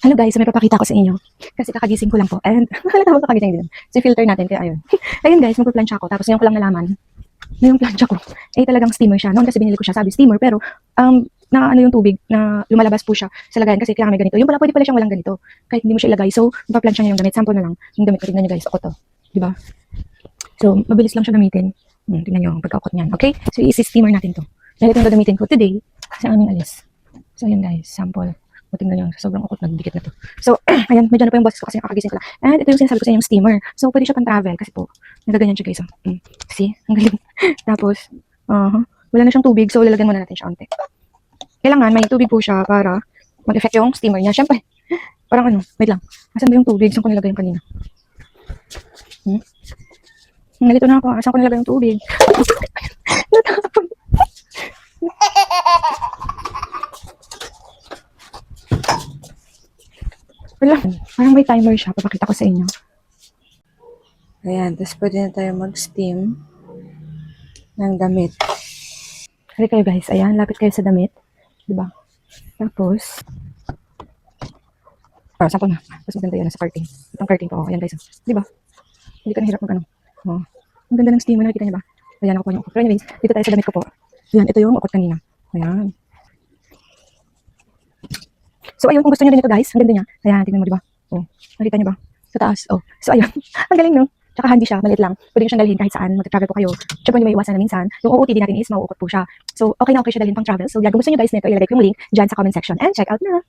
Hello guys, may papakita ko sa inyo. Kasi kakagising ko lang po. And halata mo kakagising din. Si filter natin, kaya ayun. Ayun guys, magpo-plancha ako. Tapos ngayon ko lang nalaman na yung plancha ko ay talagang steamer siya. Noon kasi binili ko siya, sabi steamer, pero na ano yung tubig, na lumalabas po siya sa lagayan kasi kailangan may ganito. Yung pala, pwede pala siyang walang ganito. Kahit hindi mo siya ilagay. So, mapaplansya niya yung damit. Sample na lang. Yung damit ko, tignan nyo guys, ako to. Diba? So, mabilis lang siya gamitin. Tignan nyo ang pagkaukot niyan. Okay? So, isi-steamer natin to. Dahil ito yung gagamitin ko today sa aming alis. So, yun guys, sample. O, tingnan nyo, sobrang ukot, nagdikit na to. So, ayan, medyo na po yung boses ko kasi nakakagising ko lang. And ito yung sinasabi ko sa inyo, yung steamer. So, pwede siya pang-travel kasi po, nagaganyan siya guys. See? Ang galing. Tapos, wala na siyang tubig, so lalagyan muna natin siya onte. Kailangan may tubig po siya para mag-effect yung steamer niya. Siyempre, parang ano, wait lang. Asan ba yung tubig? Saan ko nilagay yung kanina? Nalito na ako. Saan ko nilagay yung tubig? Natapon. Wala. Parang may timer siya. Papakita ko sa inyo. Ayan. Tapos pwede na tayo mag-steam ng damit. Hali kayo guys. Ayan. Lapit kayo sa damit. Diba? Tapos, sample na. Tapos maganda yan sa curtain. Itong curtain ko. Ayan guys. Diba? Hindi ka nahirap mag-ano. Ang ganda ng steamer. Nakikita niyo ba? Ayan ako po yung ukot. Pero anyways, dito tayo sa damit ko po. Ayan. Ito yung ukot kanina. Ayan. So, ayun, kung gusto nyo din ito guys, ang ganda niya. Ayan, tingnan mo, diba? Oh, nakita nyo ba? Sa taas. Oh, so ayun. Ang galing, no? Tsaka handy siya, maliit lang. Pwede nyo siyang dalhin kahit saan, mag-travel po kayo. Siyempre, hindi may iwasan na minsan. Yung OOTD natin is mauukot po siya. So, okay na okay siya dalhin pang travel. So, kung gusto nyo guys nito, ilagay ko yung link dyan sa comment section. And check out na!